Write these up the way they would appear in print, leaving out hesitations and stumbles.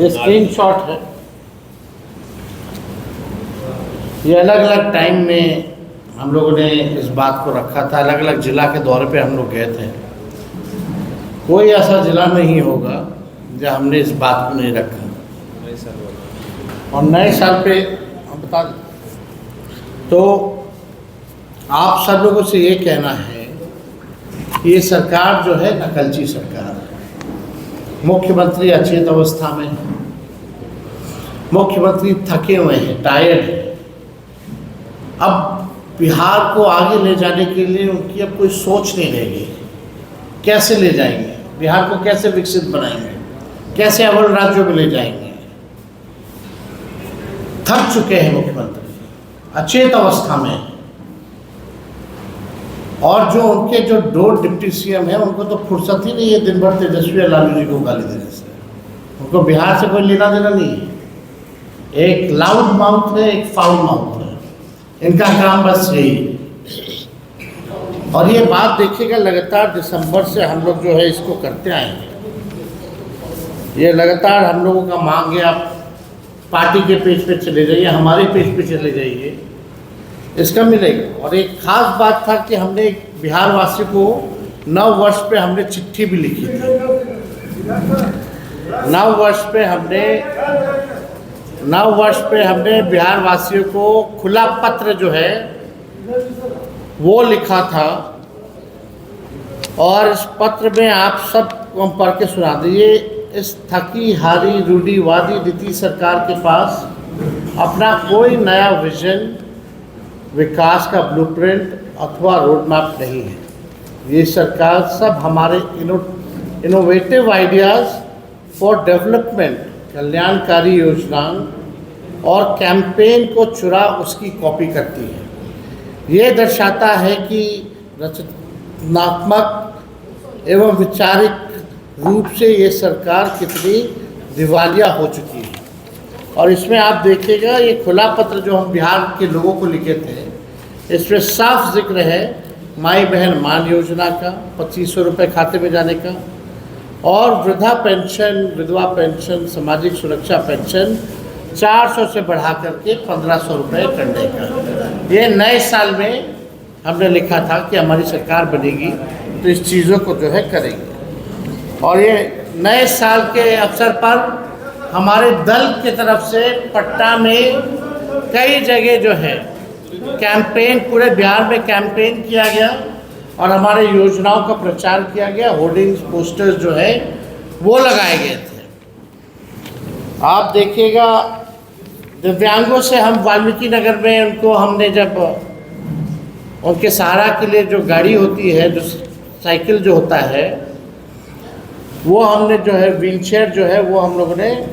ये स्क्रीनशॉट है। ये अलग अलग टाइम में हम लोगों ने इस बात को रखा था, अलग अलग ज़िला के दौरे पे हम लोग गए थे। कोई ऐसा ज़िला नहीं होगा जहाँ हमने इस बात को नहीं रखा। और नए साल पे हम बता दें तो आप सब लोगों से ये कहना है कि ये सरकार जो है नकलची सरकार है। मुख्यमंत्री अचेत अवस्था में है, मुख्यमंत्री थके हुए हैं, टायर्ड है। अब बिहार को आगे ले जाने के लिए उनकी अब कोई सोच नहीं रहेगी। कैसे ले जाएंगे बिहार को, कैसे विकसित बनाएंगे, कैसे अव्वल राज्यों में ले जाएंगे। थक चुके हैं मुख्यमंत्री, अचेत अवस्था में है। और जो उनके जो 2 डिप्टी सीएम हैं उनको तो फुर्सत ही नहीं है दिन भर तेजस्वी और लालू जी को गाली देने से। उनको बिहार से कोई लेना देना नहीं है। एक लाउड माउथ है, एक फाउल माउथ है। इनका काम बस यही है। और ये बात देखिएगा, लगातार दिसंबर से हम लोग जो है इसको करते आए हैं। ये लगातार हम लोगों का मांग है, आप पार्टी के पेज पे चले जाइए, हमारे पेज पे चले जाइए, इसका मिलेगा। और एक खास बात था कि हमने बिहार वासी को नव वर्ष पे हमने चिट्ठी भी लिखी थी। नव वर्ष पे हमने बिहार वासियों को खुला पत्र जो है वो लिखा था। और इस पत्र में आप सब को हम पढ़ के सुना दिए। इस थकी हारी रूढ़िवादी नीति सरकार के पास अपना कोई नया विजन, विकास का ब्लूप्रिंट अथवा रोड मैप नहीं है। ये सरकार सब हमारे इनोवेटिव आइडियाज़ फॉर डेवलपमेंट, कल्याणकारी योजनाओं और कैंपेन को चुरा उसकी कॉपी करती है। ये दर्शाता है कि रचनात्मक एवं वैचारिक रूप से ये सरकार कितनी दिवालिया हो चुकी है। और इसमें आप देखिएगा, ये खुला पत्र जो हम बिहार के लोगों को लिखे थे, इसमें साफ जिक्र है माई बहन मान योजना का 2500 रुपये खाते में जाने का, और वृद्धा पेंशन, विधवा पेंशन, सामाजिक सुरक्षा पेंशन 400 से बढ़ा करके 1500 रुपये करने का। ये नए साल में हमने लिखा था कि हमारी सरकार बनेगी तो इस चीज़ों को जो है करेंगे। और ये नए साल के अवसर पर हमारे दल की तरफ से पटना में कई जगह जो है कैंपेन, पूरे बिहार में कैंपेन किया गया और हमारे योजनाओं का प्रचार किया गया। होर्डिंग्स, पोस्टर्स जो है वो लगाए गए थे। आप देखिएगा, दिव्यांगों से हम वाल्मीकि नगर में उनको हमने जब उनके सहारा के लिए जो गाड़ी होती है, जो साइकिल जो होता है, वो हमने जो है व्हीलचेयर जो है वो हम लोगों ने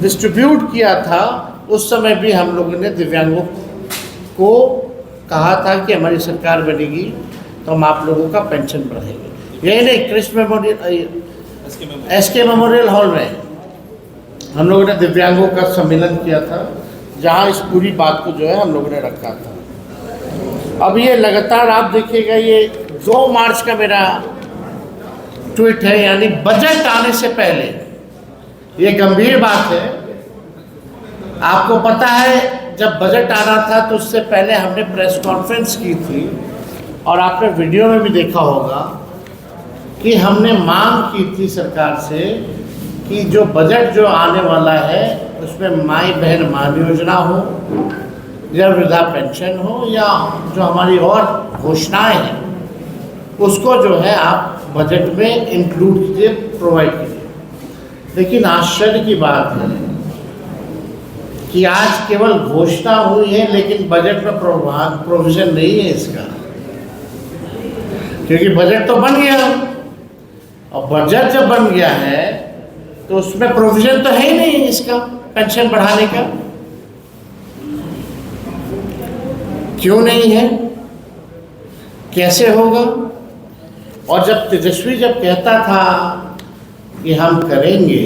डिस्ट्रीब्यूट किया था। उस समय भी हम लोगों ने दिव्यांगों को कहा था कि हमारी सरकार बनेगी तो हम आप लोगों का पेंशन बढ़ाएंगे। यही नहीं, Krishna memorial, SK memorial hall में हम लोगों ने दिव्यांगों का सम्मेलन किया था, जहां इस पूरी बात को जो है हम लोगों ने रखा था। अब ये लगातार आप देखिएगा, ये 2 मार्च का मेरा ट्वीट है, यानी बजट आने से पहले। ये गंभीर बात है। आपको पता है जब बजट आना था तो उससे पहले हमने प्रेस कॉन्फ्रेंस की थी, और आपने वीडियो में भी देखा होगा कि हमने मांग की थी सरकार से कि जो बजट जो आने वाला है उसमें माई बहन मान योजना हो या वृद्धा पेंशन हो या जो हमारी और घोषणाएं हैं उसको जो है आप बजट में इंक्लूड कीजिए, प्रोवाइड कीजिए। लेकिन आश्चर्य की बात है कि आज केवल घोषणा हुई है लेकिन बजट में प्रोविजन नहीं है इसका। क्योंकि बजट तो बन गया, और बजट जब बन गया है तो उसमें प्रोविजन तो है ही नहीं इसका, पेंशन बढ़ाने का। क्यों नहीं है, कैसे होगा? और जब तेजस्वी जब कहता था कि हम करेंगे,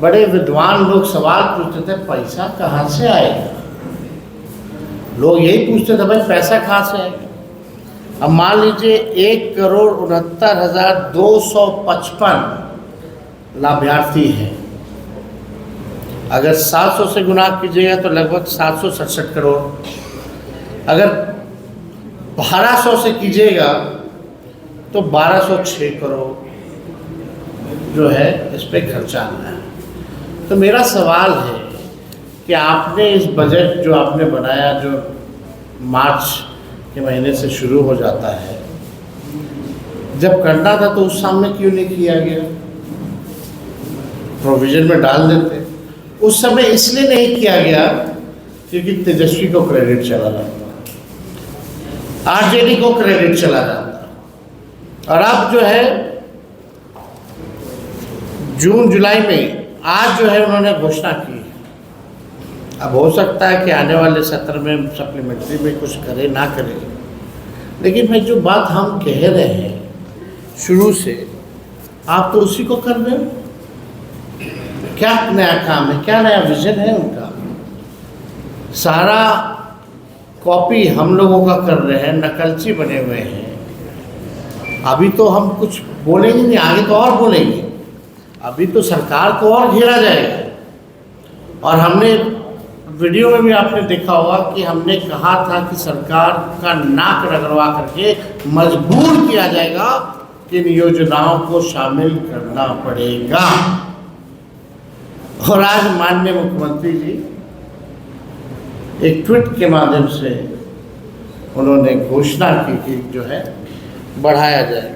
बड़े विद्वान लोग सवाल पूछते थे पैसा कहाँ से आएगा। लोग यही पूछते थे भाई पैसा कहाँ से आएगा। अब मान लीजिए 1,69,255 लाभार्थी हैं, अगर 700 से गुना कीजिएगा तो लगभग 767 करोड़, अगर 1200 से कीजिएगा तो 1206 करोड़ जो है इस पे खर्चा आना है। तो मेरा सवाल है कि आपने इस बजट जो आपने बनाया, जो मार्च के महीने से शुरू हो जाता है, जब करना था तो उस सामने क्यों नहीं किया गया? प्रोविजन में डाल देते। उस समय इसलिए नहीं किया गया क्योंकि तेजस्वी को क्रेडिट चला जाता, आरजेडी को क्रेडिट चला जाता, और अब जो है जून जुलाई में आज जो है उन्होंने घोषणा की। अब हो सकता है कि आने वाले सत्र में सप्लीमेंट्री में कुछ करे ना करे, लेकिन भाई जो बात हम कह रहे हैं शुरू से, आप तो उसी को कर रहे हो। क्या नया काम है, क्या नया विजन है उनका? सारा कॉपी हम लोगों का कर रहे हैं, नकलची बने हुए हैं। अभी तो हम कुछ बोलेंगे नहीं, आगे तो और बोलेंगे। अभी तो सरकार को और घेरा जाएगा। और हमने वीडियो में भी आपने देखा होगा कि हमने कहा था कि सरकार का नाक रगड़वा करके मजबूर किया जाएगा कि इन योजनाओं को शामिल करना पड़ेगा। और आज माननीय मुख्यमंत्री जी एक ट्वीट के माध्यम से उन्होंने घोषणा की कि जो है बढ़ाया जाएगा।